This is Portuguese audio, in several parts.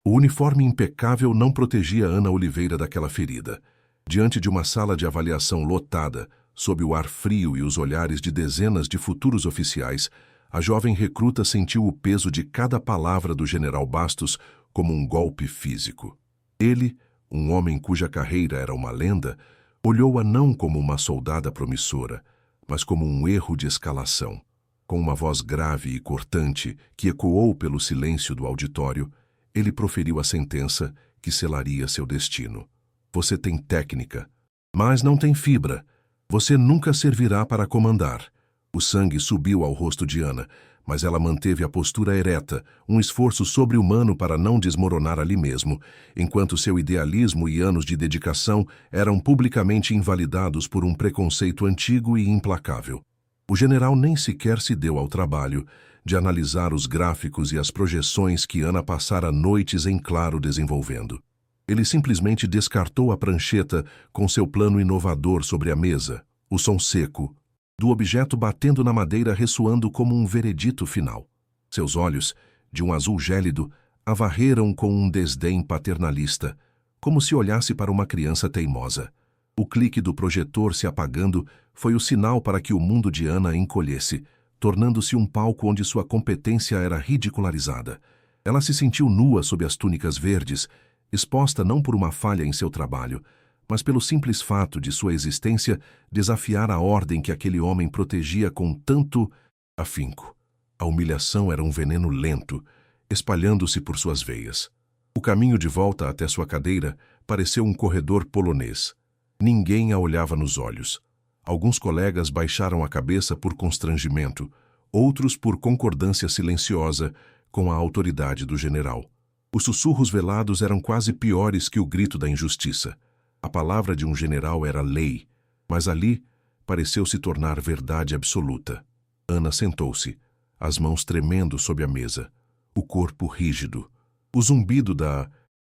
O uniforme impecável não protegia Ana Oliveira daquela ferida. Diante de uma sala de avaliação lotada, sob o ar frio e os olhares de dezenas de futuros oficiais, a jovem recruta sentiu o peso de cada palavra do general Bastos como um golpe físico. Ele, um homem cuja carreira era uma lenda, olhou-a não como uma soldada promissora, mas como um erro de escalação. Com uma voz grave e cortante que ecoou pelo silêncio do auditório, ele proferiu a sentença que selaria seu destino. Você tem técnica, mas não tem fibra. Você nunca servirá para comandar. O sangue subiu ao rosto de Ana, mas ela manteve a postura ereta, um esforço sobre-humano para não desmoronar ali mesmo, enquanto seu idealismo e anos de dedicação eram publicamente invalidados por um preconceito antigo e implacável. O general nem sequer se deu ao trabalho de analisar os gráficos e as projeções que Ana passara noites em claro desenvolvendo. Ele simplesmente descartou a prancheta com seu plano inovador sobre a mesa, o som seco, do objeto batendo na madeira ressoando como um veredito final. Seus olhos, de um azul gélido, a varreram com um desdém paternalista, como se olhasse para uma criança teimosa. O clique do projetor se apagando foi o sinal para que o mundo de Ana encolhesse, tornando-se um palco onde sua competência era ridicularizada. Ela se sentiu nua sob as túnicas verdes, exposta não por uma falha em seu trabalho, mas pelo simples fato de sua existência desafiar a ordem que aquele homem protegia com tanto afinco. A humilhação era um veneno lento, espalhando-se por suas veias. O caminho de volta até sua cadeira pareceu um corredor polonês. Ninguém a olhava nos olhos. Alguns colegas baixaram a cabeça por constrangimento, outros por concordância silenciosa com a autoridade do general. Os sussurros velados eram quase piores que o grito da injustiça. A palavra de um general era lei, mas ali pareceu se tornar verdade absoluta. Ana sentou-se, as mãos tremendo sob a mesa, o corpo rígido. O zumbido da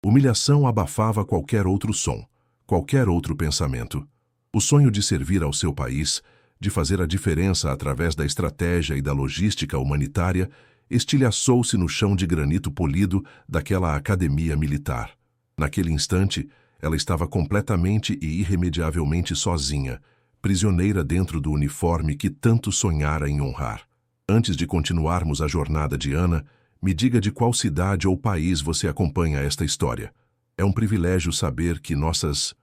humilhação abafava qualquer outro som, qualquer outro pensamento. O sonho de servir ao seu país, de fazer a diferença através da estratégia e da logística humanitária, estilhaçou-se no chão de granito polido daquela academia militar. Naquele instante, ela estava completamente e irremediavelmente sozinha, prisioneira dentro do uniforme que tanto sonhara em honrar. Antes de continuarmos a jornada de Ana, me diga de qual cidade ou país você acompanha esta história. É um privilégio saber que nossas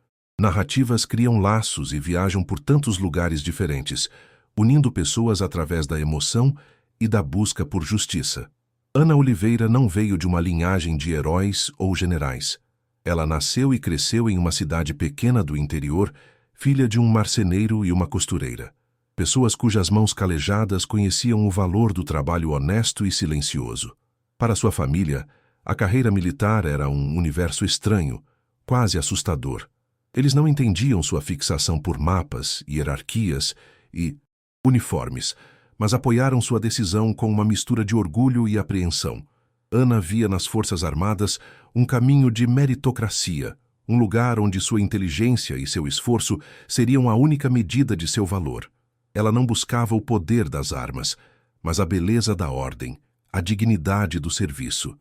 narrativas criam laços e viajam por tantos lugares diferentes, unindo pessoas através da emoção e da busca por justiça. Ana Oliveira não veio de uma linhagem de heróis ou generais. Ela nasceu e cresceu em uma cidade pequena do interior, filha de um marceneiro e uma costureira. Pessoas cujas mãos calejadas conheciam o valor do trabalho honesto e silencioso. Para sua família, a carreira militar era um universo estranho, quase assustador. Eles não entendiam sua fixação por mapas, hierarquias e uniformes, mas apoiaram sua decisão com uma mistura de orgulho e apreensão. Ana via nas Forças Armadas um caminho de meritocracia, um lugar onde sua inteligência e seu esforço seriam a única medida de seu valor. Ela não buscava o poder das armas, mas a beleza da ordem, a dignidade do serviço.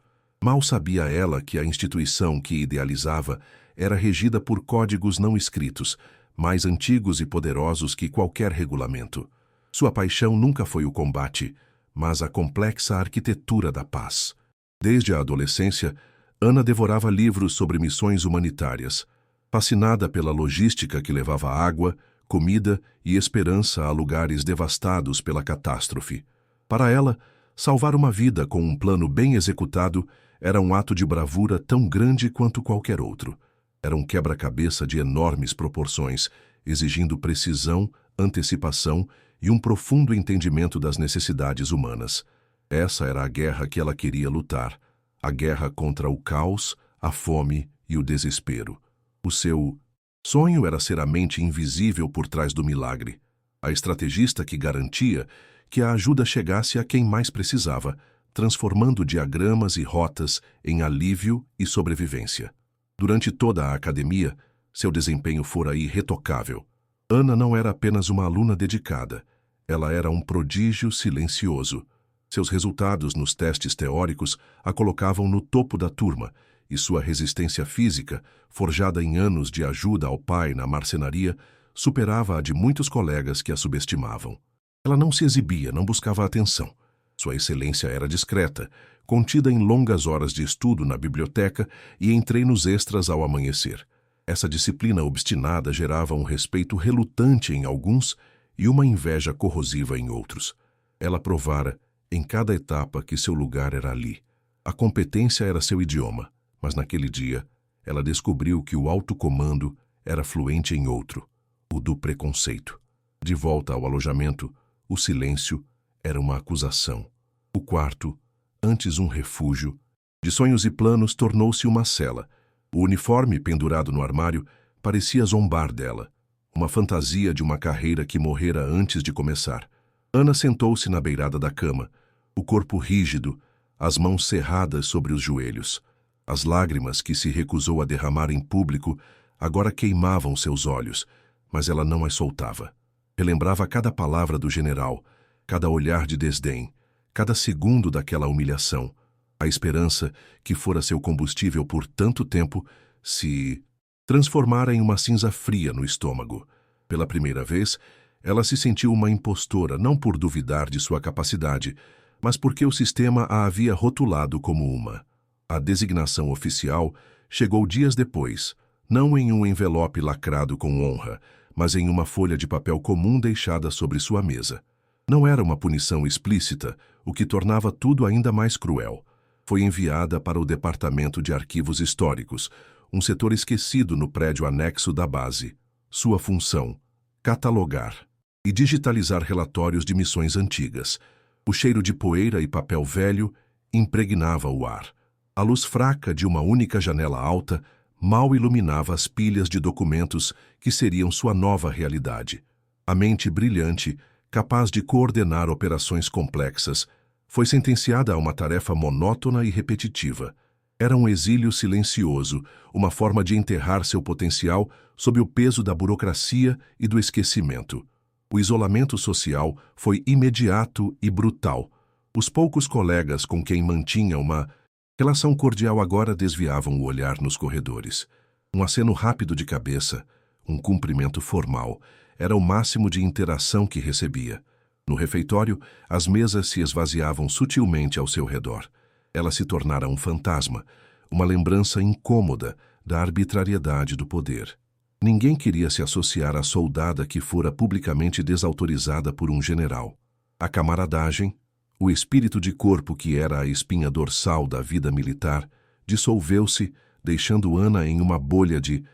Mal sabia ela que a instituição que idealizava era regida por códigos não escritos, mais antigos e poderosos que qualquer regulamento. Sua paixão nunca foi o combate, mas a complexa arquitetura da paz. Desde a adolescência, Ana devorava livros sobre missões humanitárias, fascinada pela logística que levava água, comida e esperança a lugares devastados pela catástrofe. Para ela, salvar uma vida com um plano bem executado era um ato de bravura tão grande quanto qualquer outro. Era um quebra-cabeça de enormes proporções, exigindo precisão, antecipação e um profundo entendimento das necessidades humanas. Essa era a guerra que ela queria lutar, a guerra contra o caos, a fome e o desespero. O seu sonho era ser a mente invisível por trás do milagre, a estrategista que garantia que a ajuda chegasse a quem mais precisava, transformando diagramas e rotas em alívio e sobrevivência. Durante toda a academia, seu desempenho fora irretocável. Ana não era apenas uma aluna dedicada, ela era um prodígio silencioso. Seus resultados nos testes teóricos a colocavam no topo da turma, e sua resistência física, forjada em anos de ajuda ao pai na marcenaria, superava a de muitos colegas que a subestimavam. Ela não se exibia, não buscava atenção. Sua excelência era discreta, contida em longas horas de estudo na biblioteca e em treinos extras ao amanhecer. Essa disciplina obstinada gerava um respeito relutante em alguns e uma inveja corrosiva em outros. Ela provara, em cada etapa, que seu lugar era ali. A competência era seu idioma, mas naquele dia ela descobriu que o alto comando era fluente em outro, o do preconceito. De volta ao alojamento, o silêncio era uma acusação. O quarto, antes um refúgio, de sonhos e planos, tornou-se uma cela. O uniforme pendurado no armário parecia zombar dela, uma fantasia de uma carreira que morrera antes de começar. Ana sentou-se na beirada da cama, o corpo rígido, as mãos cerradas sobre os joelhos. As lágrimas que se recusou a derramar em público agora queimavam seus olhos, mas ela não as soltava. Relembrava cada palavra do general, cada olhar de desdém, cada segundo daquela humilhação. A esperança, que fora seu combustível por tanto tempo, se transformara em uma cinza fria no estômago. Pela primeira vez, ela se sentiu uma impostora, não por duvidar de sua capacidade, mas porque o sistema a havia rotulado como uma. A designação oficial chegou dias depois, não em um envelope lacrado com honra, mas em uma folha de papel comum deixada sobre sua mesa. Não era uma punição explícita, o que tornava tudo ainda mais cruel. Foi enviada para o Departamento de Arquivos Históricos, um setor esquecido no prédio anexo da base. Sua função: catalogar e digitalizar relatórios de missões antigas. O cheiro de poeira e papel velho impregnava o ar. A luz fraca de uma única janela alta mal iluminava as pilhas de documentos que seriam sua nova realidade. A mente brilhante, capaz de coordenar operações complexas, foi sentenciada a uma tarefa monótona e repetitiva. Era um exílio silencioso, uma forma de enterrar seu potencial sob o peso da burocracia e do esquecimento. O isolamento social foi imediato e brutal. Os poucos colegas com quem mantinha uma relação cordial agora desviavam o olhar nos corredores. Um aceno rápido de cabeça, um cumprimento formal, era o máximo de interação que recebia. No refeitório, as mesas se esvaziavam sutilmente ao seu redor. Ela se tornara um fantasma, uma lembrança incômoda da arbitrariedade do poder. Ninguém queria se associar à soldada que fora publicamente desautorizada por um general. A camaradagem, o espírito de corpo que era a espinha dorsal da vida militar, dissolveu-se, deixando Ana em uma bolha de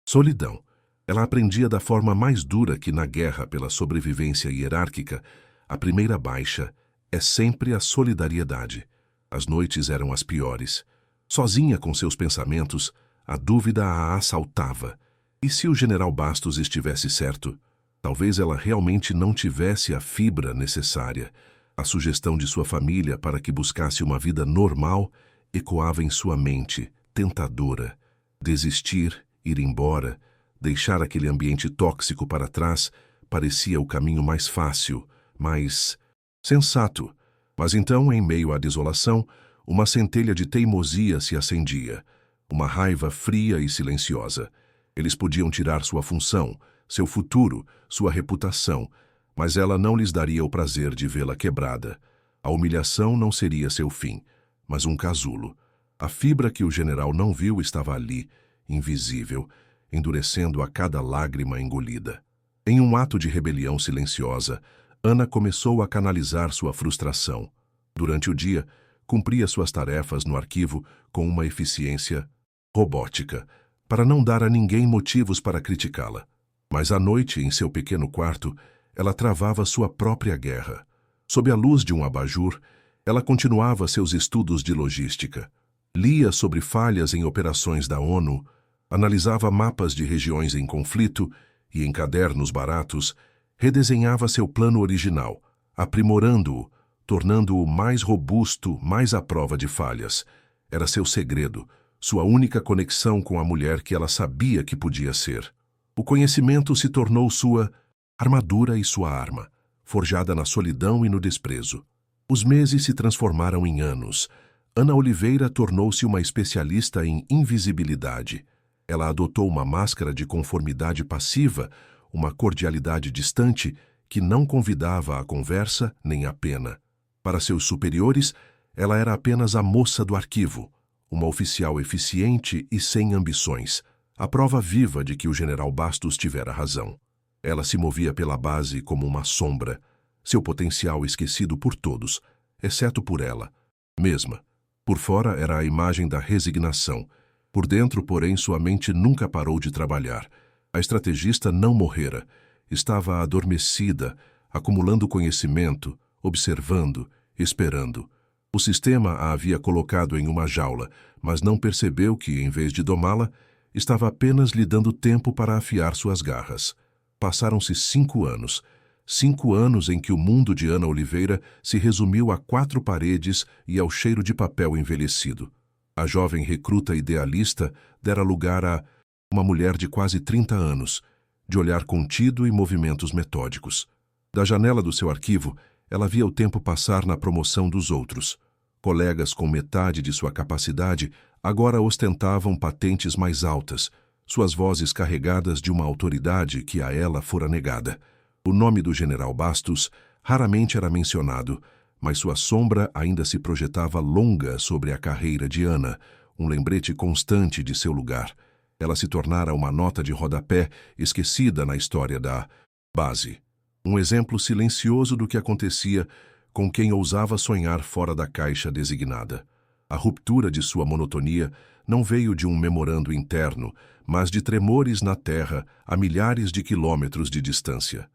solidão. Ela aprendia da forma mais dura que na guerra pela sobrevivência hierárquica, a primeira baixa é sempre a solidariedade. As noites eram as piores. Sozinha com seus pensamentos, a dúvida a assaltava. E se o general Bastos estivesse certo? Talvez ela realmente não tivesse a fibra necessária. A sugestão de sua família para que buscasse uma vida normal ecoava em sua mente, tentadora. Desistir, ir embora, deixar aquele ambiente tóxico para trás, parecia o caminho mais fácil, mais sensato. Mas então, em meio à desolação, uma centelha de teimosia se acendia, uma raiva fria e silenciosa. Eles podiam tirar sua função, seu futuro, sua reputação, mas ela não lhes daria o prazer de vê-la quebrada. A humilhação não seria seu fim, mas um casulo. A fibra que o general não viu estava ali, invisível, endurecendo a cada lágrima engolida. Em um ato de rebelião silenciosa, Ana começou a canalizar sua frustração. Durante o dia, cumpria suas tarefas no arquivo com uma eficiência robótica, para não dar a ninguém motivos para criticá-la. Mas à noite, em seu pequeno quarto, ela travava sua própria guerra. Sob a luz de um abajur, ela continuava seus estudos de logística. Lia sobre falhas em operações da ONU, analisava mapas de regiões em conflito e, em cadernos baratos, redesenhava seu plano original, aprimorando-o, tornando-o mais robusto, mais à prova de falhas. Era seu segredo, sua única conexão com a mulher que ela sabia que podia ser. O conhecimento se tornou sua armadura e sua arma, forjada na solidão e no desprezo. Os meses se transformaram em anos. Ana Oliveira tornou-se uma especialista em invisibilidade. Ela adotou uma máscara de conformidade passiva, uma cordialidade distante que não convidava à conversa nem à pena. Para seus superiores, ela era apenas a moça do arquivo, uma oficial eficiente e sem ambições, a prova viva de que o general Bastos tivera razão. Ela se movia pela base como uma sombra, seu potencial esquecido por todos, exceto por ela mesma. Por fora era a imagem da resignação. Por dentro, porém, sua mente nunca parou de trabalhar. A estrategista não morrera. Estava adormecida, acumulando conhecimento, observando, esperando. O sistema a havia colocado em uma jaula, mas não percebeu que, em vez de domá-la, estava apenas lhe dando tempo para afiar suas garras. Passaram-se 5 anos. 5 anos em que o mundo de Ana Oliveira se resumiu a 4 paredes e ao cheiro de papel envelhecido. A jovem recruta idealista dera lugar a uma mulher de quase 30 anos, de olhar contido e movimentos metódicos. Da janela do seu arquivo, ela via o tempo passar na promoção dos outros. Colegas com metade de sua capacidade agora ostentavam patentes mais altas, suas vozes carregadas de uma autoridade que a ela fora negada. O nome do general Bastos raramente era mencionado, mas sua sombra ainda se projetava longa sobre a carreira de Ana, um lembrete constante de seu lugar. Ela se tornara uma nota de rodapé esquecida na história da base. Um exemplo silencioso do que acontecia com quem ousava sonhar fora da caixa designada. A ruptura de sua monotonia não veio de um memorando interno, mas de tremores na terra a milhares de quilômetros de distância.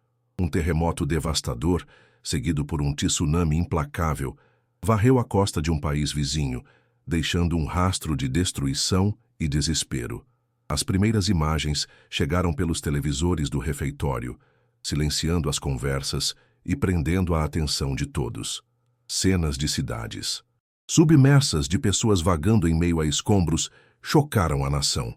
Um terremoto devastador, seguido por um tsunami implacável, varreu a costa de um país vizinho, deixando um rastro de destruição e desespero. As primeiras imagens chegaram pelos televisores do refeitório, silenciando as conversas e prendendo a atenção de todos. Cenas de cidades, submersas de pessoas vagando em meio a escombros, chocaram a nação.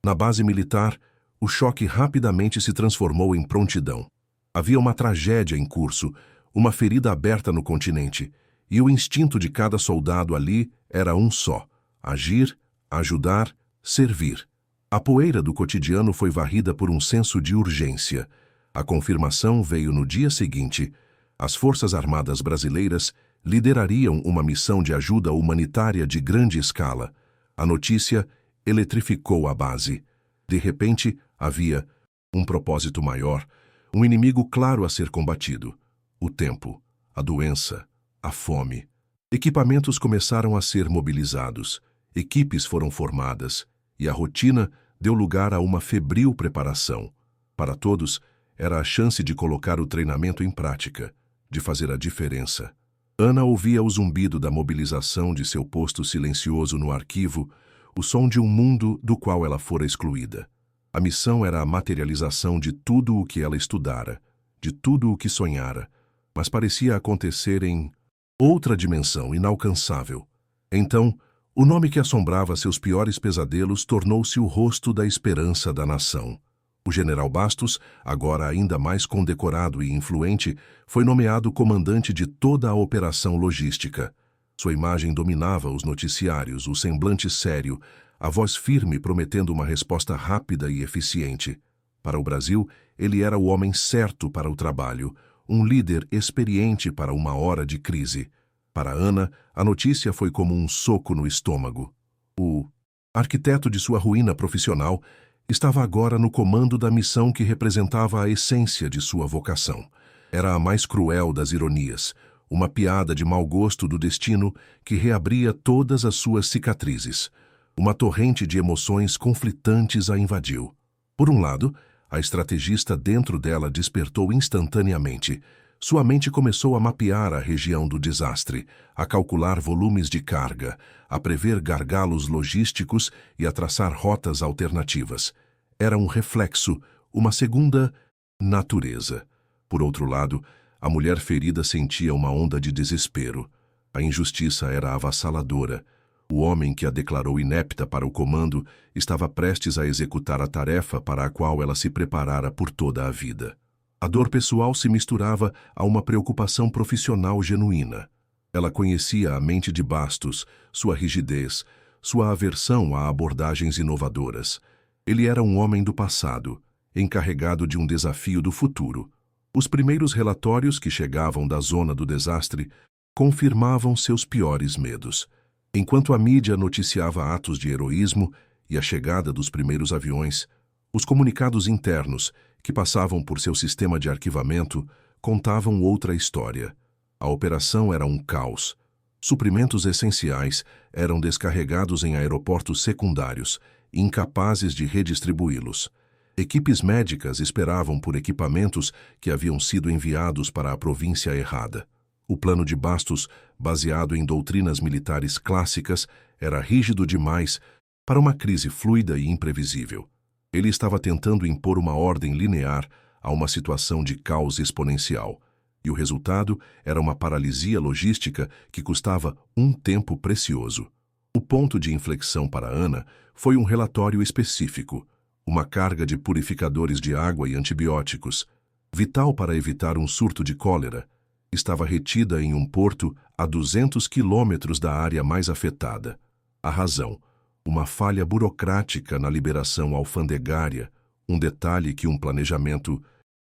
Na base militar, o choque rapidamente se transformou em prontidão. Havia uma tragédia em curso, uma ferida aberta no continente, e o instinto de cada soldado ali era um só: agir, ajudar, servir. A poeira do cotidiano foi varrida por um senso de urgência. A confirmação veio no dia seguinte. As Forças Armadas Brasileiras liderariam uma missão de ajuda humanitária de grande escala. A notícia eletrificou a base. De repente, havia um propósito maior, um inimigo claro a ser combatido: o tempo, a doença, a fome. Equipamentos começaram a ser mobilizados, equipes foram formadas, e a rotina deu lugar a uma febril preparação. Para todos, era a chance de colocar o treinamento em prática, de fazer a diferença. Ana ouvia o zumbido da mobilização de seu posto silencioso no arquivo, o som de um mundo do qual ela fora excluída. A missão era a materialização de tudo o que ela estudara, de tudo o que sonhara, mas parecia acontecer em outra dimensão inalcançável. Então, o nome que assombrava seus piores pesadelos tornou-se o rosto da esperança da nação. O general Bastos, agora ainda mais condecorado e influente, foi nomeado comandante de toda a operação logística. Sua imagem dominava os noticiários, o semblante sério, a voz firme prometendo uma resposta rápida e eficiente. Para o Brasil, ele era o homem certo para o trabalho, um líder experiente para uma hora de crise. Para Ana, a notícia foi como um soco no estômago. O arquiteto de sua ruína profissional estava agora no comando da missão que representava a essência de sua vocação. Era a mais cruel das ironias, uma piada de mau gosto do destino que reabria todas as suas cicatrizes. Uma torrente de emoções conflitantes a invadiu. Por um lado, a estrategista dentro dela despertou instantaneamente. Sua mente começou a mapear a região do desastre, a calcular volumes de carga, a prever gargalos logísticos e a traçar rotas alternativas. Era um reflexo, uma segunda natureza. Por outro lado, a mulher ferida sentia uma onda de desespero. A injustiça era avassaladora. O homem que a declarou inepta para o comando estava prestes a executar a tarefa para a qual ela se preparara por toda a vida. A dor pessoal se misturava a uma preocupação profissional genuína. Ela conhecia a mente de Bastos, sua rigidez, sua aversão a abordagens inovadoras. Ele era um homem do passado, encarregado de um desafio do futuro. Os primeiros relatórios que chegavam da zona do desastre confirmavam seus piores medos. Enquanto a mídia noticiava atos de heroísmo e a chegada dos primeiros aviões, os comunicados internos, que passavam por seu sistema de arquivamento, contavam outra história. A operação era um caos. Suprimentos essenciais eram descarregados em aeroportos secundários, incapazes de redistribuí-los. Equipes médicas esperavam por equipamentos que haviam sido enviados para a província errada. O plano de Bastos, baseado em doutrinas militares clássicas, era rígido demais para uma crise fluida e imprevisível. Ele estava tentando impor uma ordem linear a uma situação de caos exponencial, e o resultado era uma paralisia logística que custava um tempo precioso. O ponto de inflexão para Ana foi um relatório específico, uma carga de purificadores de água e antibióticos, vital para evitar um surto de cólera, estava retida em um porto a 200 quilômetros da área mais afetada. A razão: uma falha burocrática na liberação alfandegária, um detalhe que um planejamento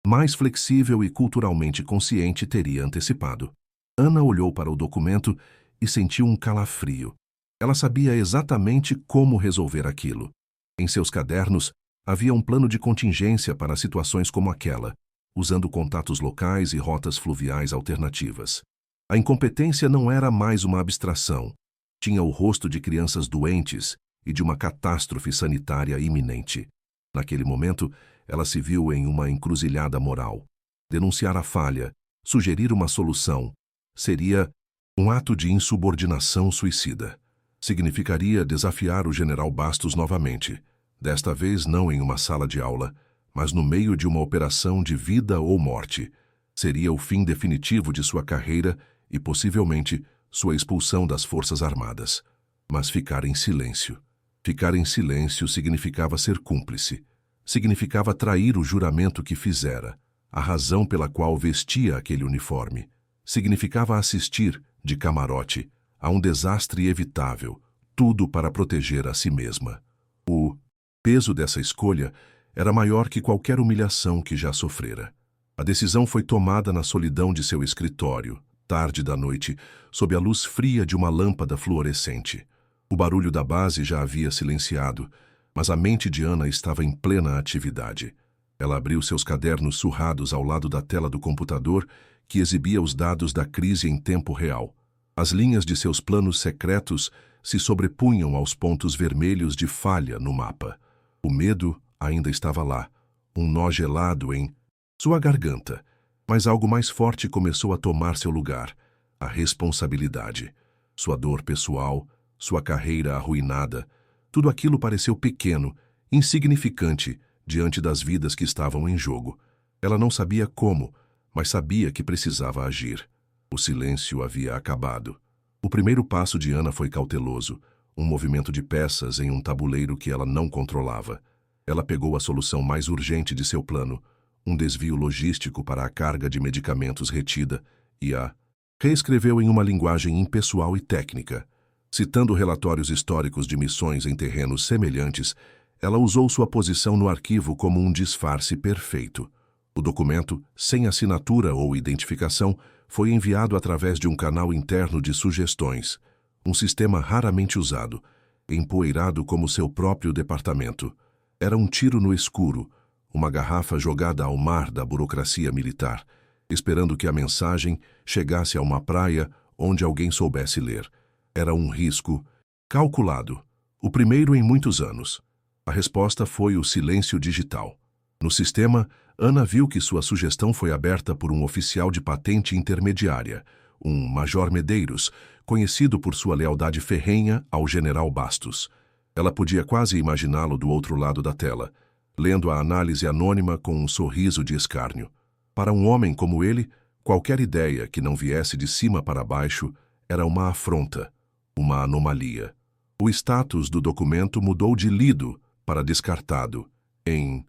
mais flexível e culturalmente consciente teria antecipado. Ana olhou para o documento e sentiu um calafrio. Ela sabia exatamente como resolver aquilo. Em seus cadernos, havia um plano de contingência para situações como aquela, usando contatos locais e rotas fluviais alternativas. A incompetência não era mais uma abstração. Tinha o rosto de crianças doentes e de uma catástrofe sanitária iminente. Naquele momento, ela se viu em uma encruzilhada moral. Denunciar a falha, sugerir uma solução, seria um ato de insubordinação suicida. Significaria desafiar o general Bastos novamente, desta vez não em uma sala de aula, mas no meio de uma operação de vida ou morte. Seria o fim definitivo de sua carreira e, possivelmente, sua expulsão das Forças Armadas. Mas ficar em silêncio. Ficar em silêncio significava ser cúmplice. Significava trair o juramento que fizera, a razão pela qual vestia aquele uniforme. Significava assistir, de camarote, a um desastre evitável, tudo para proteger a si mesma. O peso dessa escolha era maior que qualquer humilhação que já sofrera. A decisão foi tomada na solidão de seu escritório, tarde da noite, sob a luz fria de uma lâmpada fluorescente. O barulho da base já havia silenciado, mas a mente de Ana estava em plena atividade. Ela abriu seus cadernos surrados ao lado da tela do computador, que exibia os dados da crise em tempo real. As linhas de seus planos secretos se sobrepunham aos pontos vermelhos de falha no mapa. O medo ainda estava lá, um nó gelado em sua garganta, mas algo mais forte começou a tomar seu lugar: a responsabilidade. Sua dor pessoal, sua carreira arruinada, tudo aquilo pareceu pequeno, insignificante, diante das vidas que estavam em jogo. Ela não sabia como, mas sabia que precisava agir. O silêncio havia acabado. O primeiro passo de Ana foi cauteloso, um movimento de peças em um tabuleiro que ela não controlava. Ela pegou a solução mais urgente de seu plano, um desvio logístico para a carga de medicamentos retida, e a reescreveu em uma linguagem impessoal e técnica. Citando relatórios históricos de missões em terrenos semelhantes, ela usou sua posição no arquivo como um disfarce perfeito. O documento, sem assinatura ou identificação, foi enviado através de um canal interno de sugestões, um sistema raramente usado, empoeirado como seu próprio departamento. Era um tiro no escuro, uma garrafa jogada ao mar da burocracia militar, esperando que a mensagem chegasse a uma praia onde alguém soubesse ler. Era um risco calculado, o primeiro em muitos anos. A resposta foi o silêncio digital. No sistema, Ana viu que sua sugestão foi aberta por um oficial de patente intermediária, um Major Medeiros, conhecido por sua lealdade ferrenha ao general Bastos. Ela podia quase imaginá-lo do outro lado da tela, lendo a análise anônima com um sorriso de escárnio. Para um homem como ele, qualquer ideia que não viesse de cima para baixo era uma afronta, uma anomalia. O status do documento mudou de lido para descartado em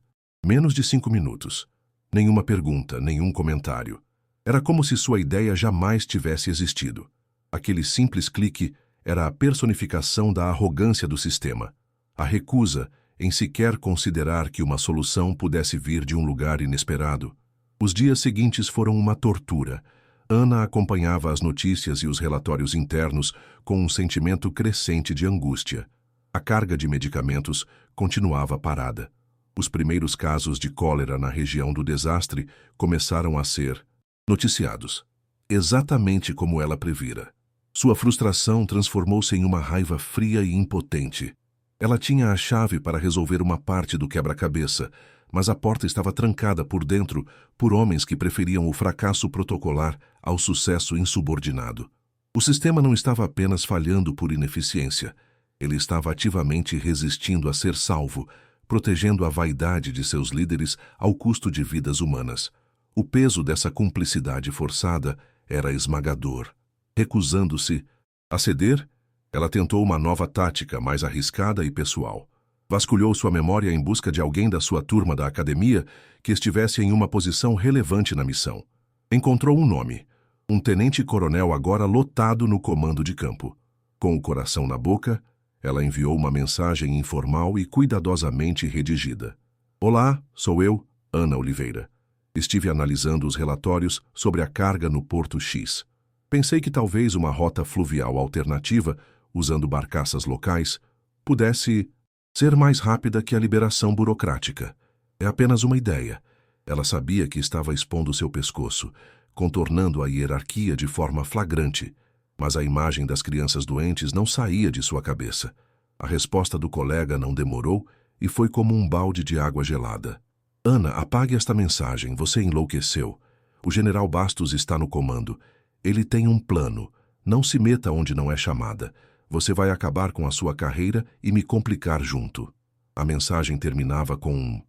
menos de 5 minutos. Nenhuma pergunta, nenhum comentário. Era como se sua ideia jamais tivesse existido. Aquele simples clique era a personificação da arrogância do sistema, a recusa em sequer considerar que uma solução pudesse vir de um lugar inesperado. Os dias seguintes foram uma tortura. Ana acompanhava as notícias e os relatórios internos com um sentimento crescente de angústia. A carga de medicamentos continuava parada. Os primeiros casos de cólera na região do desastre começaram a ser noticiados, exatamente como ela previra. Sua frustração transformou-se em uma raiva fria e impotente. Ela tinha a chave para resolver uma parte do quebra-cabeça, mas a porta estava trancada por dentro por homens que preferiam o fracasso protocolar ao sucesso insubordinado. O sistema não estava apenas falhando por ineficiência. Ele estava ativamente resistindo a ser salvo, protegendo a vaidade de seus líderes ao custo de vidas humanas. O peso dessa cumplicidade forçada era esmagador. Recusando-se a ceder, ela tentou uma nova tática mais arriscada e pessoal. Vasculhou sua memória em busca de alguém da sua turma da academia que estivesse em uma posição relevante na missão. Encontrou um nome, um tenente-coronel agora lotado no comando de campo. Com o coração na boca, ela enviou uma mensagem informal e cuidadosamente redigida. Olá, sou eu, Ana Oliveira. Estive analisando os relatórios sobre a carga no Porto X. Pensei que talvez uma rota fluvial alternativa, usando barcaças locais, pudesse ser mais rápida que a liberação burocrática. É apenas uma ideia. Ela sabia que estava expondo seu pescoço, contornando a hierarquia de forma flagrante, mas a imagem das crianças doentes não saía de sua cabeça. A resposta do colega não demorou e foi como um balde de água gelada. Ana, apague esta mensagem, você enlouqueceu. O general Bastos está no comando. Ele tem um plano. Não se meta onde não é chamada. Você vai acabar com a sua carreira e me complicar junto. A mensagem terminava com um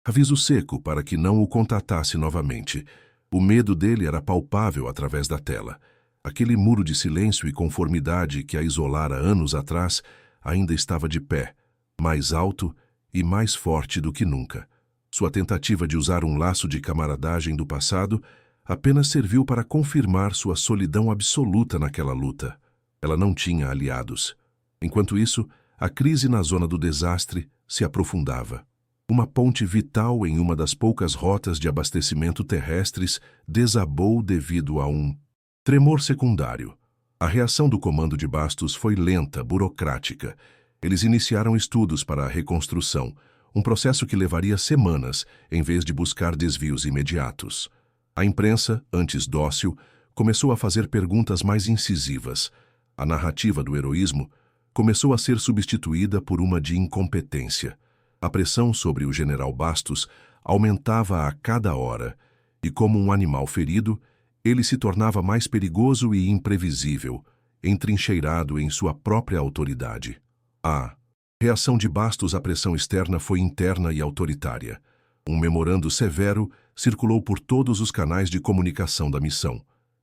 aviso seco para que não o contatasse novamente. O medo dele era palpável através da tela. Aquele muro de silêncio e conformidade que a isolara anos atrás ainda estava de pé, mais alto e mais forte do que nunca. Sua tentativa de usar um laço de camaradagem do passado apenas serviu para confirmar sua solidão absoluta naquela luta. Ela não tinha aliados. Enquanto isso, a crise na zona do desastre se aprofundava. Uma ponte vital em uma das poucas rotas de abastecimento terrestres desabou devido a um tremor secundário. A reação do comando de Bastos foi lenta, burocrática. Eles iniciaram estudos para a reconstrução, um processo que levaria semanas, em vez de buscar desvios imediatos. A imprensa, antes dócil, começou a fazer perguntas mais incisivas. A narrativa do heroísmo começou a ser substituída por uma de incompetência. A pressão sobre o general Bastos aumentava a cada hora, e como um animal ferido, ele se tornava mais perigoso e imprevisível, entrincheirado em sua própria autoridade. A reação de Bastos à pressão externa foi interna e autoritária. Um memorando severo circulou por todos os canais de comunicação da missão.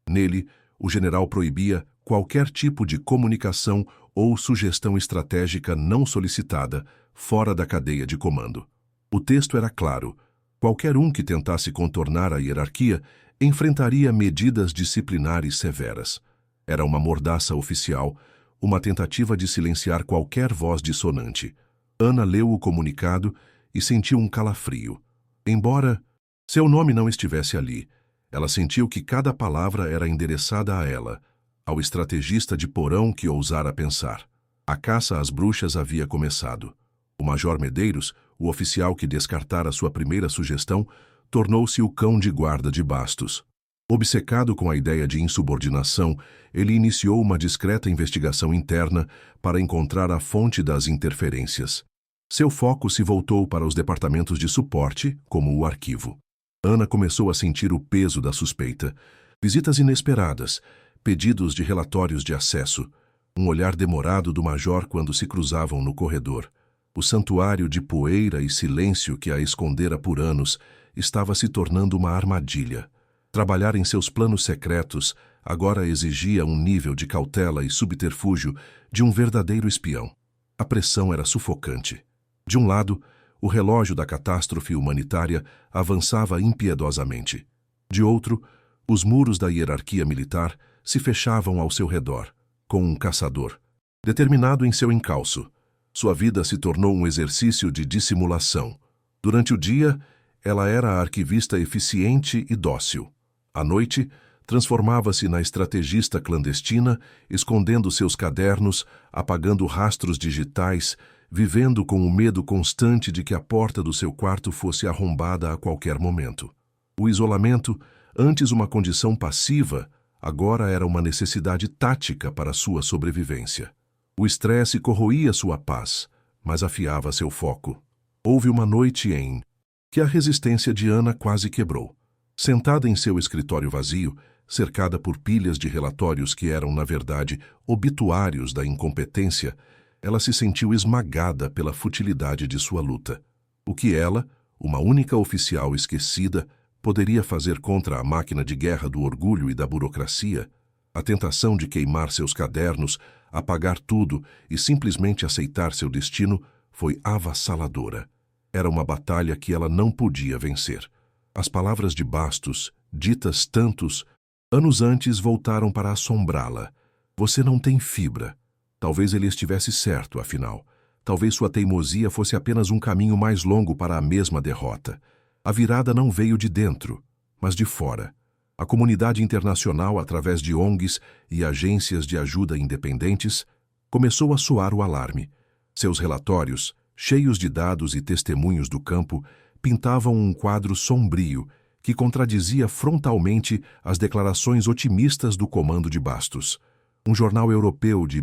Nele, o general proibia qualquer tipo de comunicação ou sugestão estratégica não solicitada fora da cadeia de comando. O texto era claro. Qualquer um que tentasse contornar a hierarquia enfrentaria medidas disciplinares severas. Era uma mordaça oficial, uma tentativa de silenciar qualquer voz dissonante. Ana leu o comunicado e sentiu um calafrio. Embora seu nome não estivesse ali, ela sentiu que cada palavra era endereçada a ela, ao estrategista de porão que ousara pensar. A caça às bruxas havia começado. O Major Medeiros, o oficial que descartara sua primeira sugestão, tornou-se o cão de guarda de Bastos. Obcecado com a ideia de insubordinação, ele iniciou uma discreta investigação interna para encontrar a fonte das interferências. Seu foco se voltou para os departamentos de suporte, como o arquivo. Ana começou a sentir o peso da suspeita. Visitas inesperadas, pedidos de relatórios de acesso, um olhar demorado do major quando se cruzavam no corredor. O santuário de poeira e silêncio que a escondera por anos estava se tornando uma armadilha. Trabalhar em seus planos secretos agora exigia um nível de cautela e subterfúgio de um verdadeiro espião. A pressão era sufocante. De um lado, o relógio da catástrofe humanitária avançava impiedosamente. De outro, os muros da hierarquia militar se fechavam ao seu redor, com um caçador, determinado em seu encalço. Sua vida se tornou um exercício de dissimulação. Durante o dia, ela era a arquivista eficiente e dócil. À noite, transformava-se na estrategista clandestina, escondendo seus cadernos, apagando rastros digitais, vivendo com o medo constante de que a porta do seu quarto fosse arrombada a qualquer momento. O isolamento, antes uma condição passiva, agora era uma necessidade tática para sua sobrevivência. O estresse corroía sua paz, mas afiava seu foco. Houve uma noite em que a resistência de Ana quase quebrou. Sentada em seu escritório vazio, cercada por pilhas de relatórios que eram, na verdade, obituários da incompetência, ela se sentiu esmagada pela futilidade de sua luta. O que ela, uma única oficial esquecida, poderia fazer contra a máquina de guerra do orgulho e da burocracia? A tentação de queimar seus cadernos, apagar tudo e simplesmente aceitar seu destino foi avassaladora. Era uma batalha que ela não podia vencer. As palavras de Bastos, ditas tantos anos antes, voltaram para assombrá-la. Você não tem fibra. Talvez ele estivesse certo, afinal. Talvez sua teimosia fosse apenas um caminho mais longo para a mesma derrota. A virada não veio de dentro, mas de fora. A comunidade internacional, através de ONGs e agências de ajuda independentes, começou a soar o alarme. Seus relatórios, cheios de dados e testemunhos do campo, pintavam um quadro sombrio que contradizia frontalmente as declarações otimistas do comando de Bastos. Um jornal europeu de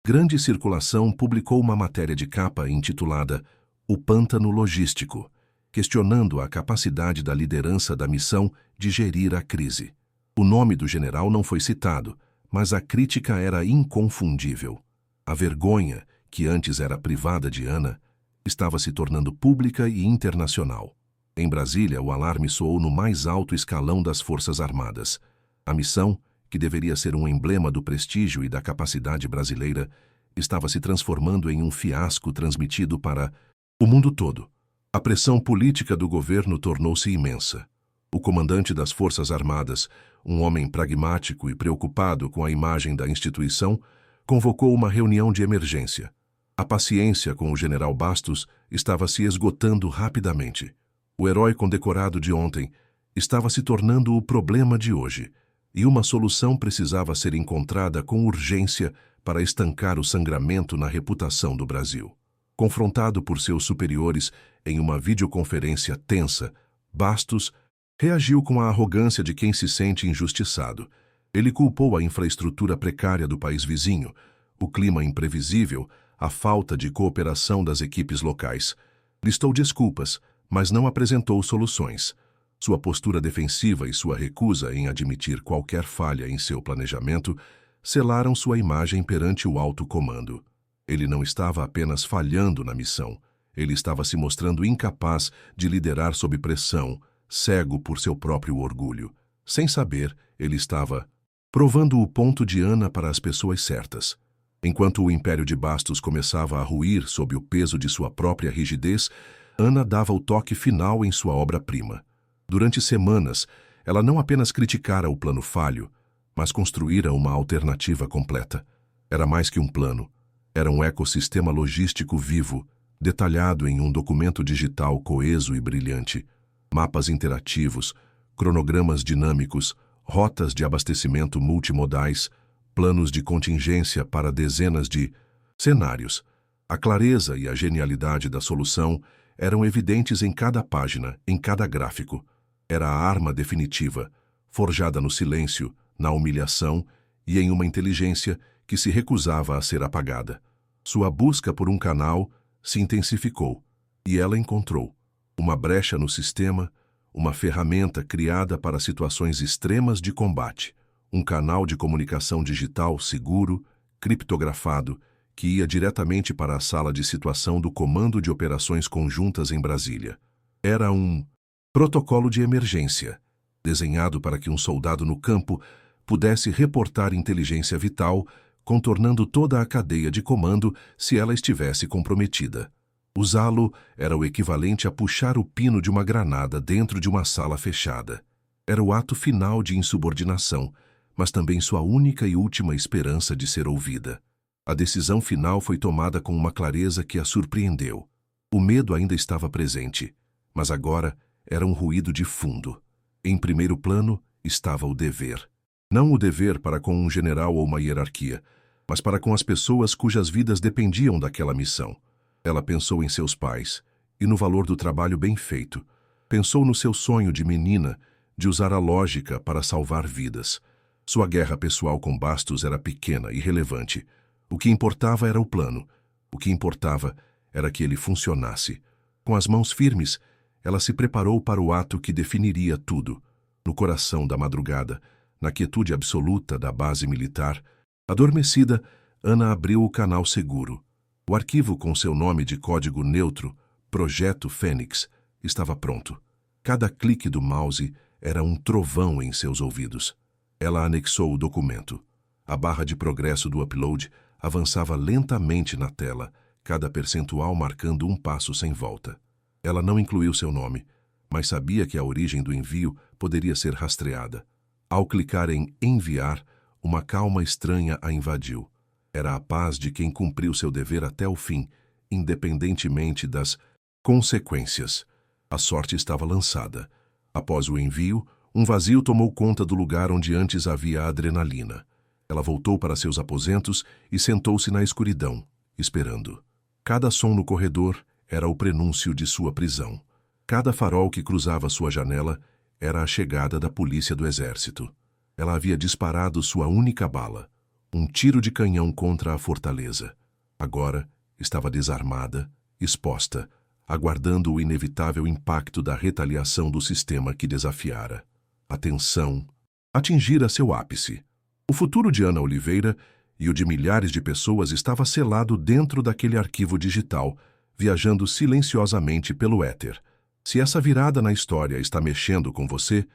grande circulação publicou uma matéria de capa intitulada O Pântano Logístico, questionando a capacidade da liderança da missão de gerir a crise. O nome do general não foi citado, mas a crítica era inconfundível. A vergonha, que antes era privada de Ana, estava se tornando pública e internacional. Em Brasília, o alarme soou no mais alto escalão das Forças Armadas. A missão, que deveria ser um emblema do prestígio e da capacidade brasileira, estava se transformando em um fiasco transmitido para o mundo todo. A pressão política do governo tornou-se imensa. O comandante das Forças Armadas, um homem pragmático e preocupado com a imagem da instituição, convocou uma reunião de emergência. A paciência com o general Bastos estava se esgotando rapidamente. O herói condecorado de ontem estava se tornando o problema de hoje, e uma solução precisava ser encontrada com urgência para estancar o sangramento na reputação do Brasil. Confrontado por seus superiores em uma videoconferência tensa, Bastos reagiu com a arrogância de quem se sente injustiçado. Ele culpou a infraestrutura precária do país vizinho, o clima imprevisível, a falta de cooperação das equipes locais. Listou desculpas, mas não apresentou soluções. Sua postura defensiva e sua recusa em admitir qualquer falha em seu planejamento selaram sua imagem perante o alto comando. Ele não estava apenas falhando na missão, ele estava se mostrando incapaz de liderar sob pressão, cego por seu próprio orgulho. Sem saber, ele estava provando o ponto de Ana para as pessoas certas. Enquanto o império de Bastos começava a ruir sob o peso de sua própria rigidez, Ana dava o toque final em sua obra-prima. Durante semanas, ela não apenas criticara o plano falho, mas construíra uma alternativa completa. Era mais que um plano. Era um ecossistema logístico vivo, detalhado em um documento digital coeso e brilhante. Mapas interativos, cronogramas dinâmicos, rotas de abastecimento multimodais, planos de contingência para dezenas de cenários. A clareza e a genialidade da solução eram evidentes em cada página, em cada gráfico. Era a arma definitiva, forjada no silêncio, na humilhação e em uma inteligência que se recusava a ser apagada. Sua busca por um canal se intensificou, e ela encontrou uma brecha no sistema, uma ferramenta criada para situações extremas de combate, um canal de comunicação digital seguro, criptografado, que ia diretamente para a sala de situação do Comando de Operações Conjuntas em Brasília. Era um protocolo de emergência, desenhado para que um soldado no campo pudesse reportar inteligência vital, contornando toda a cadeia de comando se ela estivesse comprometida. Usá-lo era o equivalente a puxar o pino de uma granada dentro de uma sala fechada. Era o ato final de insubordinação, mas também sua única e última esperança de ser ouvida. A decisão final foi tomada com uma clareza que a surpreendeu. O medo ainda estava presente, mas agora era um ruído de fundo. Em primeiro plano estava o dever. Não o dever para com um general ou uma hierarquia, mas para com as pessoas cujas vidas dependiam daquela missão. Ela pensou em seus pais e no valor do trabalho bem feito. Pensou no seu sonho de menina de usar a lógica para salvar vidas. Sua guerra pessoal com Bastos era pequena e irrelevante. O que importava era o plano. O que importava era que ele funcionasse. Com as mãos firmes, ela se preparou para o ato que definiria tudo. No coração da madrugada, na quietude absoluta da base militar, adormecida, Ana abriu o canal seguro. O arquivo com seu nome de código neutro, Projeto Fênix, estava pronto. Cada clique do mouse era um trovão em seus ouvidos. Ela anexou o documento. A barra de progresso do upload avançava lentamente na tela, cada percentual marcando um passo sem volta. Ela não incluiu seu nome, mas sabia que a origem do envio poderia ser rastreada. Ao clicar em enviar, uma calma estranha a invadiu. Era a paz de quem cumpriu seu dever até o fim, independentemente das consequências. A sorte estava lançada. Após o envio, um vazio tomou conta do lugar onde antes havia adrenalina. Ela voltou para seus aposentos e sentou-se na escuridão, esperando. Cada som no corredor era o prenúncio de sua prisão. Cada farol que cruzava sua janela era a chegada da polícia do exército. Ela havia disparado sua única bala, um tiro de canhão contra a fortaleza. Agora estava desarmada, exposta, aguardando o inevitável impacto da retaliação do sistema que desafiara. A tensão atingira seu ápice. O futuro de Ana Oliveira e o de milhares de pessoas estava selado dentro daquele arquivo digital, viajando silenciosamente pelo éter. Se essa virada na história está mexendo com você,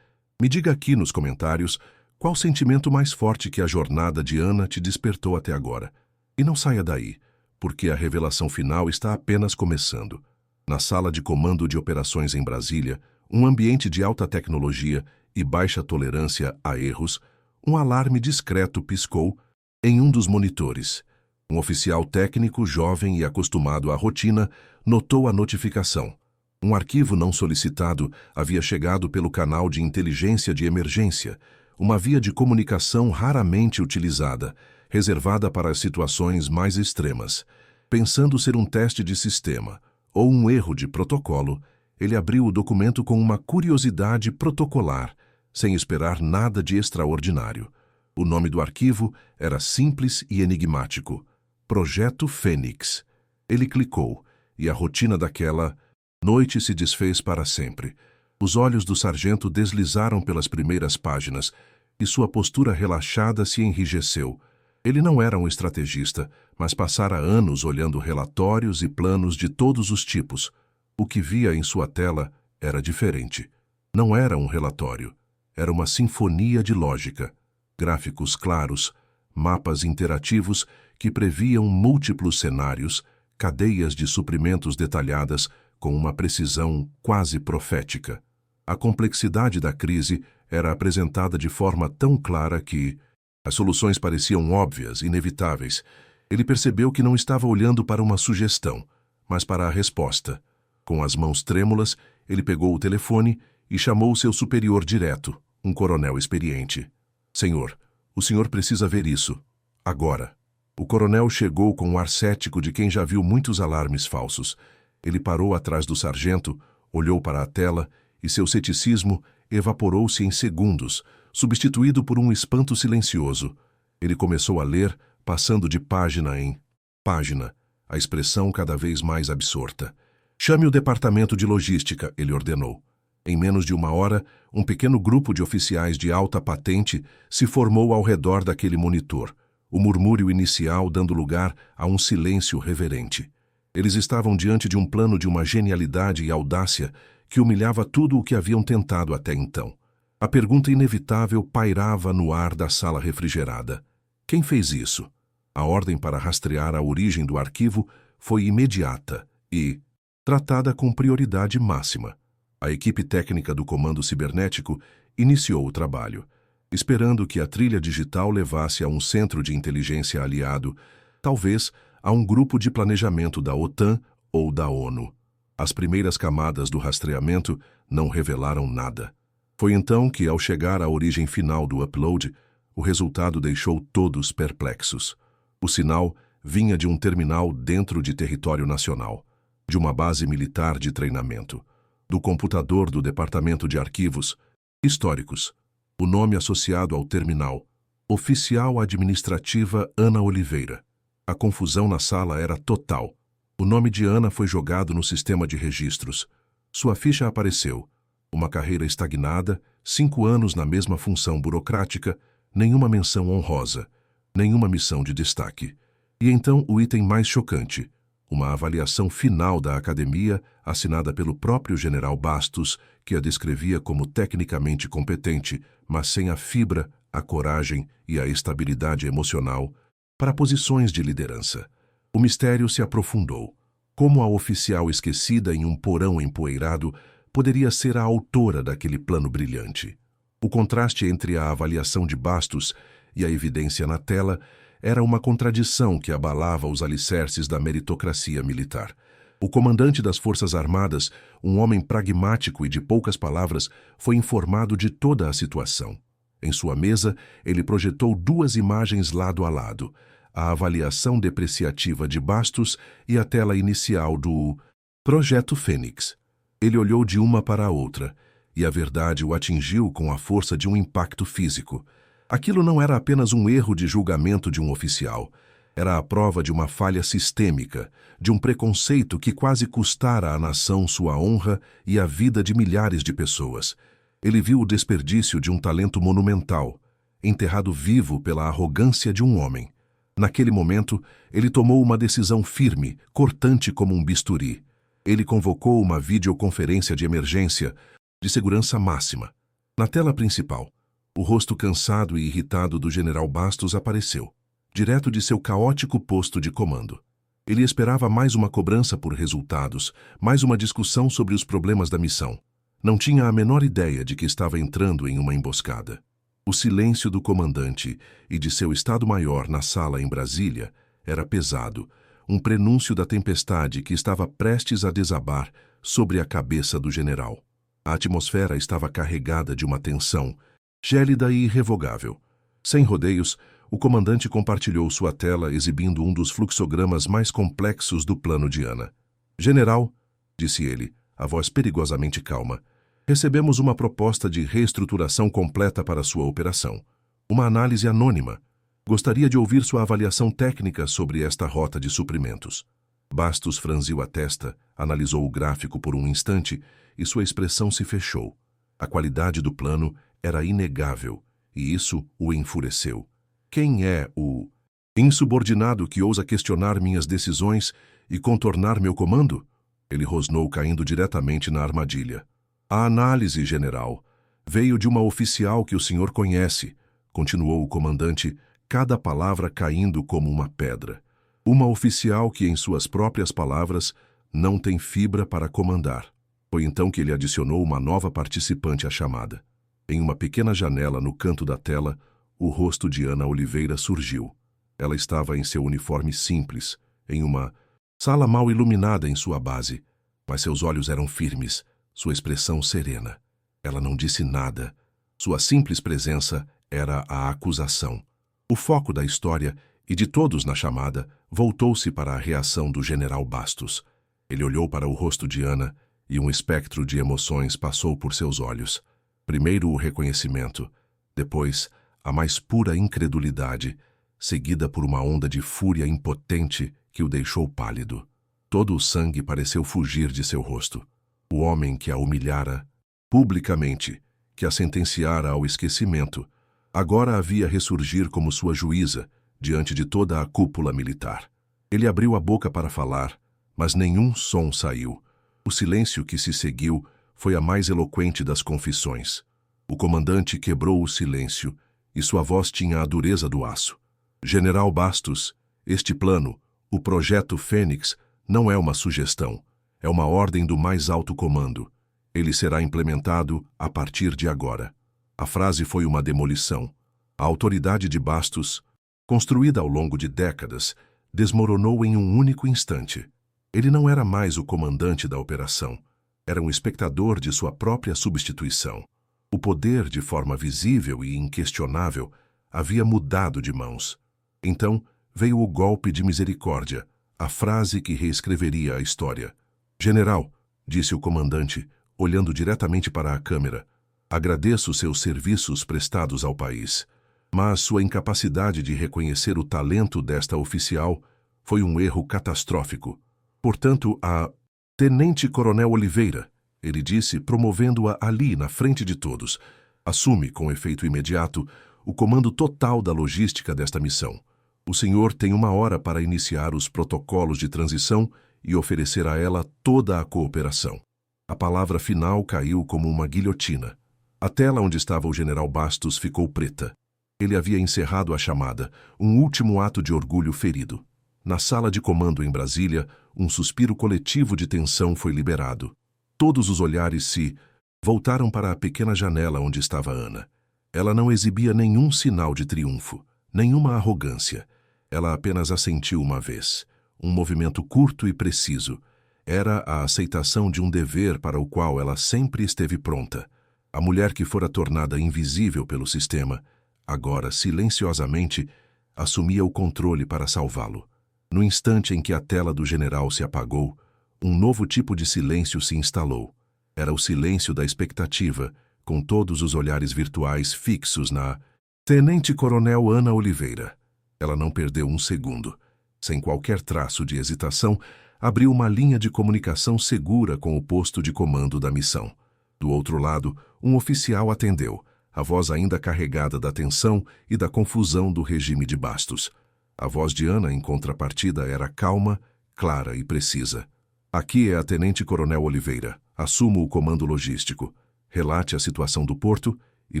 me diga aqui nos comentários qual sentimento mais forte que a jornada de Ana te despertou até agora. E não saia daí, porque a revelação final está apenas começando. Na sala de comando de operações em Brasília, um ambiente de alta tecnologia e baixa tolerância a erros, um alarme discreto piscou em um dos monitores. Um oficial técnico, jovem e acostumado à rotina, notou a notificação. Um arquivo não solicitado havia chegado pelo canal de inteligência de emergência, uma via de comunicação raramente utilizada, reservada para as situações mais extremas. Pensando ser um teste de sistema ou um erro de protocolo, ele abriu o documento com uma curiosidade protocolar, sem esperar nada de extraordinário. O nome do arquivo era simples e enigmático: Projeto Fênix. Ele clicou, e a rotina daquela noite se desfez para sempre. Os olhos do sargento deslizaram pelas primeiras páginas, e sua postura relaxada se enrijeceu. Ele não era um estrategista, mas passara anos olhando relatórios e planos de todos os tipos. O que via em sua tela era diferente. Não era um relatório. Era uma sinfonia de lógica. Gráficos claros, mapas interativos que previam múltiplos cenários, cadeias de suprimentos detalhadas com uma precisão quase profética. A complexidade da crise era apresentada de forma tão clara que as soluções pareciam óbvias, inevitáveis. Ele percebeu que não estava olhando para uma sugestão, mas para a resposta. Com as mãos trêmulas, ele pegou o telefone e chamou seu superior direto, um coronel experiente. "Senhor, o senhor precisa ver isso. Agora." O coronel chegou com o ar cético de quem já viu muitos alarmes falsos. Ele parou atrás do sargento, olhou para a tela e seu ceticismo evaporou-se em segundos, substituído por um espanto silencioso. Ele começou a ler, passando de página em página, a expressão cada vez mais absorta. "Chame o departamento de logística", ele ordenou. Em menos de uma hora, um pequeno grupo de oficiais de alta patente se formou ao redor daquele monitor, o murmúrio inicial dando lugar a um silêncio reverente. Eles estavam diante de um plano de uma genialidade e audácia que humilhava tudo o que haviam tentado até então. A pergunta inevitável pairava no ar da sala refrigerada. Quem fez isso? A ordem para rastrear a origem do arquivo foi imediata e tratada com prioridade máxima. A equipe técnica do Comando Cibernético iniciou o trabalho. esperando que a trilha digital levasse a um centro de inteligência aliado, talvez a um grupo de planejamento da OTAN ou da ONU. As primeiras camadas do rastreamento não revelaram nada. Foi então que, ao chegar à origem final do upload, o resultado deixou todos perplexos. O sinal vinha de um terminal dentro de território nacional, de uma base militar de treinamento, do computador do Departamento de Arquivos Históricos. O nome associado ao terminal: Oficial Administrativa Ana Oliveira. A confusão na sala era total. O nome de Ana foi jogado no sistema de registros. Sua ficha apareceu. Uma carreira estagnada, 5 anos na mesma função burocrática, nenhuma menção honrosa, nenhuma missão de destaque. E então o item mais chocante: uma avaliação final da academia assinada pelo próprio General Bastos, que a descrevia como tecnicamente competente, mas sem a fibra, a coragem e a estabilidade emocional para posições de liderança. O mistério se aprofundou. Como a oficial esquecida em um porão empoeirado poderia ser a autora daquele plano brilhante? O contraste entre a avaliação de Bastos e a evidência na tela era uma contradição que abalava os alicerces da meritocracia militar. O comandante das Forças Armadas, um homem pragmático e de poucas palavras, foi informado de toda a situação. Em sua mesa, ele projetou 2 imagens lado a lado: a avaliação depreciativa de Bastos e a tela inicial do Projeto Fênix. Ele olhou de uma para a outra, e a verdade o atingiu com a força de um impacto físico. Aquilo não era apenas um erro de julgamento de um oficial. Era a prova de uma falha sistêmica, de um preconceito que quase custara à nação sua honra e a vida de milhares de pessoas. Ele viu o desperdício de um talento monumental, enterrado vivo pela arrogância de um homem. Naquele momento, ele tomou uma decisão firme, cortante como um bisturi. Ele convocou uma videoconferência de emergência, de segurança máxima. Na tela principal, o rosto cansado e irritado do General Bastos apareceu, direto de seu caótico posto de comando. Ele esperava mais uma cobrança por resultados, mais uma discussão sobre os problemas da missão. Não tinha a menor ideia de que estava entrando em uma emboscada. O silêncio do comandante e de seu Estado-Maior na sala em Brasília era pesado, um prenúncio da tempestade que estava prestes a desabar sobre a cabeça do general. A atmosfera estava carregada de uma tensão, gélida e irrevogável. Sem rodeios, o comandante compartilhou sua tela exibindo um dos fluxogramas mais complexos do plano de Ana. "General", disse ele, a voz perigosamente calma, "recebemos uma proposta de reestruturação completa para sua operação. Uma análise anônima. Gostaria de ouvir sua avaliação técnica sobre esta rota de suprimentos." Bastos franziu a testa, analisou o gráfico por um instante e sua expressão se fechou. A qualidade do plano era inegável, e isso o enfureceu. Quem é o insubordinado que ousa questionar minhas decisões e contornar meu comando? Ele rosnou, caindo diretamente na armadilha. "A análise, general, veio de uma oficial que o senhor conhece", continuou o comandante, cada palavra caindo como uma pedra. "Uma oficial que, em suas próprias palavras, não tem fibra para comandar." Foi então que ele adicionou uma nova participante à chamada. Em uma pequena janela no canto da tela, o rosto de Ana Oliveira surgiu. Ela estava em seu uniforme simples, em uma sala mal iluminada em sua base, mas seus olhos eram firmes, sua expressão serena. Ela não disse nada. Sua simples presença era a acusação. O foco da história e de todos na chamada voltou-se para a reação do General Bastos. Ele olhou para o rosto de Ana e um espectro de emoções passou por seus olhos. Primeiro o reconhecimento, depois a mais pura incredulidade, seguida por uma onda de fúria impotente que o deixou pálido. Todo o sangue pareceu fugir de seu rosto. O homem que a humilhara publicamente, que a sentenciara ao esquecimento, agora a via ressurgir como sua juíza diante de toda a cúpula militar. Ele abriu a boca para falar, mas nenhum som saiu. O silêncio que se seguiu foi a mais eloquente das confissões. O comandante quebrou o silêncio e sua voz tinha a dureza do aço. "General Bastos, este plano, o Projeto Fênix, não é uma sugestão. É uma ordem do mais alto comando. Ele será implementado a partir de agora." A frase foi uma demolição. A autoridade de Bastos, construída ao longo de décadas, desmoronou em um único instante. Ele não era mais o comandante da operação. Era um espectador de sua própria substituição. O poder, de forma visível e inquestionável, havia mudado de mãos. Então veio o golpe de misericórdia, a frase que reescreveria a história. "General", disse o comandante, olhando diretamente para a câmera, "agradeço seus serviços prestados ao país, mas sua incapacidade de reconhecer o talento desta oficial foi um erro catastrófico. Portanto, a Tenente-Coronel Oliveira", ele disse, promovendo-a ali na frente de todos, "assume, com efeito imediato, o comando total da logística desta missão. O senhor tem 1 hora para iniciar os protocolos de transição e oferecer a ela toda a cooperação." A palavra final caiu como uma guilhotina. A tela onde estava o general Bastos ficou preta. Ele havia encerrado a chamada, um último ato de orgulho ferido. Na sala de comando em Brasília, um suspiro coletivo de tensão foi liberado. Todos os olhares se voltaram para a pequena janela onde estava Ana. Ela não exibia nenhum sinal de triunfo, nenhuma arrogância. Ela apenas assentiu uma vez. Um movimento curto e preciso. Era a aceitação de um dever para o qual ela sempre esteve pronta. A mulher que fora tornada invisível pelo sistema, agora, silenciosamente, assumia o controle para salvá-lo. No instante em que a tela do general se apagou, um novo tipo de silêncio se instalou. Era o silêncio da expectativa, com todos os olhares virtuais fixos na Tenente-Coronel Ana Oliveira. Ela não perdeu um segundo. Sem qualquer traço de hesitação, abriu uma linha de comunicação segura com o posto de comando da missão. Do outro lado, um oficial atendeu, a voz ainda carregada da tensão e da confusão do regime de Bastos. A voz de Ana, em contrapartida, era calma, clara e precisa. "Aqui é a Tenente-Coronel Oliveira. Assumo o comando logístico. Relate a situação do porto e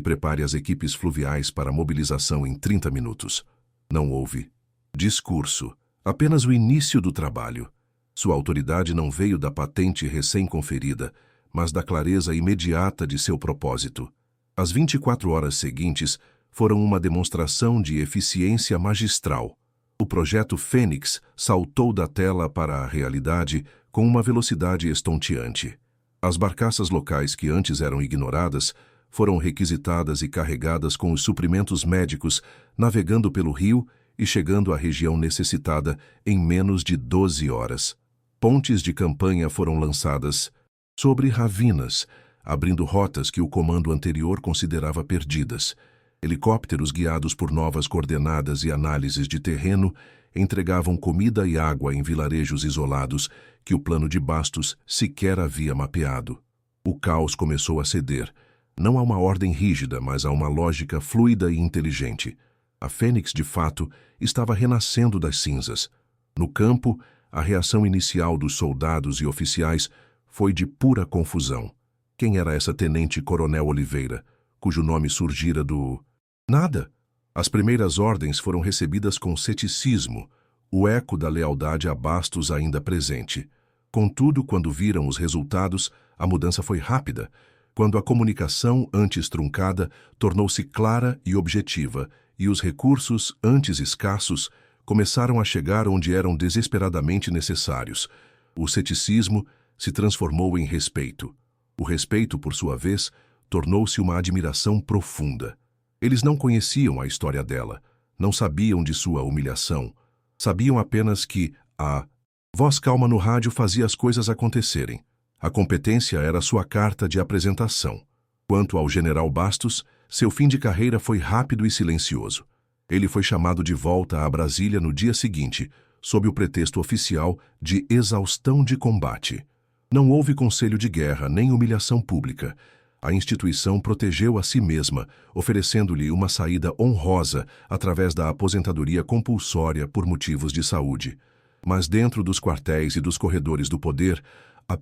prepare as equipes fluviais para a mobilização em 30 minutos. Não houve discurso, apenas o início do trabalho. Sua autoridade não veio da patente recém-conferida, mas da clareza imediata de seu propósito. As 24 horas seguintes foram uma demonstração de eficiência magistral. O projeto Fênix saltou da tela para a realidade com uma velocidade estonteante. As barcaças locais que antes eram ignoradas foram requisitadas e carregadas com os suprimentos médicos, navegando pelo rio e chegando à região necessitada em menos de 12 horas. Pontes de campanha foram lançadas sobre ravinas, abrindo rotas que o comando anterior considerava perdidas. Helicópteros guiados por novas coordenadas e análises de terreno entregavam comida e água em vilarejos isolados que o plano de Bastos sequer havia mapeado. O caos começou a ceder, não a uma ordem rígida, mas a uma lógica fluida e inteligente. A Fênix, de fato, estava renascendo das cinzas. No campo, a reação inicial dos soldados e oficiais foi de pura confusão. Quem era essa Tenente-Coronel Oliveira, cujo nome surgira do nada? As primeiras ordens foram recebidas com ceticismo, o eco da lealdade a Bastos ainda presente. Contudo, quando viram os resultados, a mudança foi rápida. Quando a comunicação, antes truncada, tornou-se clara e objetiva, e os recursos, antes escassos, começaram a chegar onde eram desesperadamente necessários. O ceticismo se transformou em respeito. O respeito, por sua vez, tornou-se uma admiração profunda. Eles não conheciam a história dela, não sabiam de sua humilhação. Sabiam apenas que a voz calma no rádio fazia as coisas acontecerem. A competência era sua carta de apresentação. Quanto ao general Bastos, seu fim de carreira foi rápido e silencioso. Ele foi chamado de volta a Brasília no dia seguinte, sob o pretexto oficial de exaustão de combate. Não houve conselho de guerra nem humilhação pública. A instituição protegeu a si mesma, oferecendo-lhe uma saída honrosa através da aposentadoria compulsória por motivos de saúde. Mas dentro dos quartéis e dos corredores do poder, a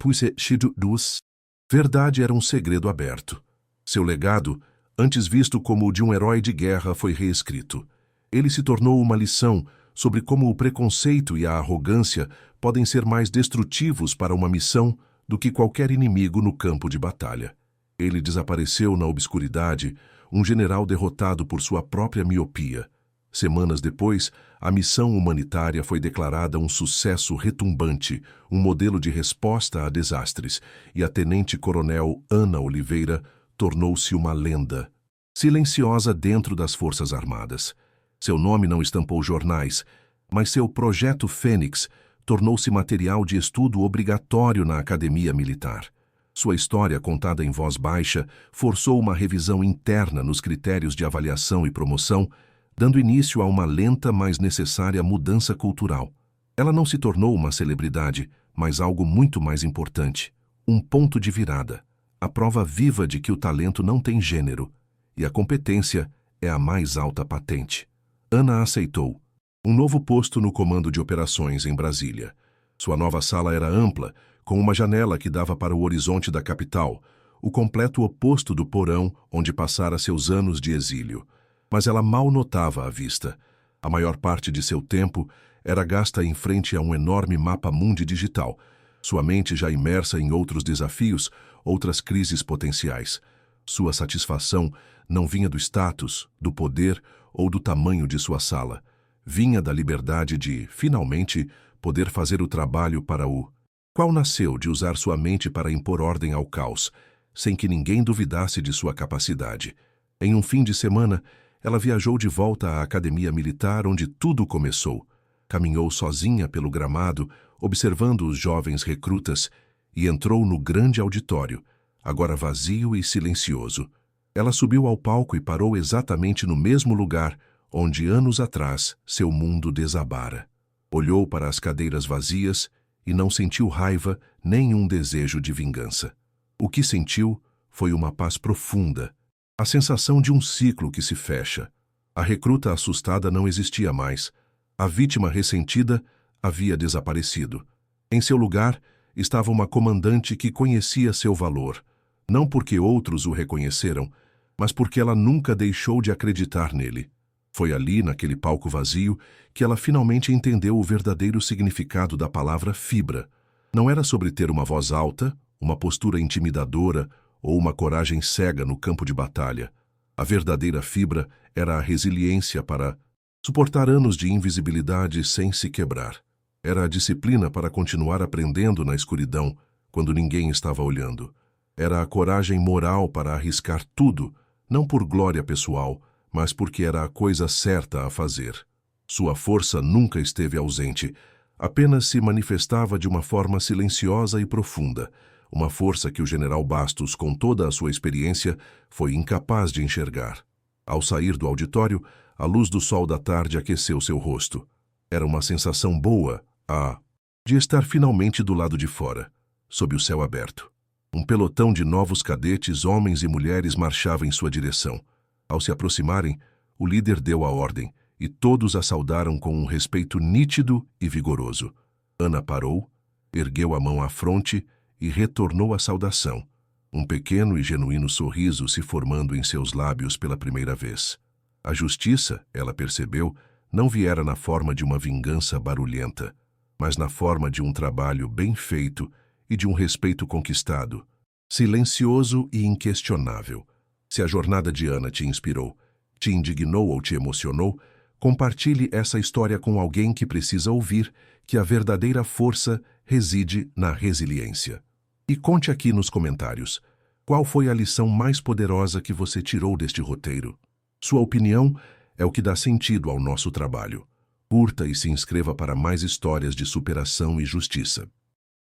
dos verdade era um segredo aberto. Seu legado, antes visto como o de um herói de guerra, foi reescrito. Ele se tornou uma lição sobre como o preconceito e a arrogância podem ser mais destrutivos para uma missão do que qualquer inimigo no campo de batalha. Ele desapareceu na obscuridade, um general derrotado por sua própria miopia. Semanas depois, a missão humanitária foi declarada um sucesso retumbante, um modelo de resposta a desastres, e a tenente-coronel Ana Oliveira tornou-se uma lenda, silenciosa dentro das Forças Armadas. Seu nome não estampou jornais, mas seu Projeto Fênix tornou-se material de estudo obrigatório na Academia Militar. Sua história, contada em voz baixa, forçou uma revisão interna nos critérios de avaliação e promoção, dando início a uma lenta, mas necessária mudança cultural. Ela não se tornou uma celebridade, mas algo muito mais importante, um ponto de virada, a prova viva de que o talento não tem gênero, e a competência é a mais alta patente. Ana aceitou um novo posto no comando de operações em Brasília. Sua nova sala era ampla, com uma janela que dava para o horizonte da capital, o completo oposto do porão onde passara seus anos de exílio. Mas ela mal notava a vista. A maior parte de seu tempo era gasta em frente a um enorme mapa-mundi digital, sua mente já imersa em outros desafios, outras crises potenciais. Sua satisfação não vinha do status, do poder ou do tamanho de sua sala. Vinha da liberdade de, finalmente, poder fazer o trabalho para o qual nasceu de usar sua mente para impor ordem ao caos, sem que ninguém duvidasse de sua capacidade. Em um fim de semana, ela viajou de volta à Academia Militar, onde tudo começou. Caminhou sozinha pelo gramado, observando os jovens recrutas, e entrou no grande auditório, agora vazio e silencioso. Ela subiu ao palco e parou exatamente no mesmo lugar onde, anos atrás, seu mundo desabara. Olhou para as cadeiras vazias e não sentiu raiva nem um desejo de vingança. O que sentiu foi uma paz profunda, a sensação de um ciclo que se fecha. A recruta assustada não existia mais. A vítima ressentida havia desaparecido. Em seu lugar estava uma comandante que conhecia seu valor, não porque outros o reconheceram, mas porque ela nunca deixou de acreditar nele. Foi ali, naquele palco vazio, que ela finalmente entendeu o verdadeiro significado da palavra fibra. Não era sobre ter uma voz alta, uma postura intimidadora ou uma coragem cega no campo de batalha. A verdadeira fibra era a resiliência para suportar anos de invisibilidade sem se quebrar. Era a disciplina para continuar aprendendo na escuridão, quando ninguém estava olhando. Era a coragem moral para arriscar tudo, não por glória pessoal, mas porque era a coisa certa a fazer. Sua força nunca esteve ausente, apenas se manifestava de uma forma silenciosa e profunda, uma força que o general Bastos, com toda a sua experiência, foi incapaz de enxergar. Ao sair do auditório, a luz do sol da tarde aqueceu seu rosto. Era uma sensação boa, de estar finalmente do lado de fora, sob o céu aberto. Um pelotão de novos cadetes, homens e mulheres, marchava em sua direção. Ao se aproximarem, o líder deu a ordem, e todos a saudaram com um respeito nítido e vigoroso. Ana parou, ergueu a mão à fronte e retornou a saudação, um pequeno e genuíno sorriso se formando em seus lábios pela primeira vez. A justiça, ela percebeu, não viera na forma de uma vingança barulhenta, mas na forma de um trabalho bem feito e de um respeito conquistado, silencioso e inquestionável. Se a jornada de Ana te inspirou, te indignou ou te emocionou, compartilhe essa história com alguém que precisa ouvir que a verdadeira força reside na resiliência. E conte aqui nos comentários, qual foi a lição mais poderosa que você tirou deste roteiro? Sua opinião é o que dá sentido ao nosso trabalho. Curta e se inscreva para mais histórias de superação e justiça.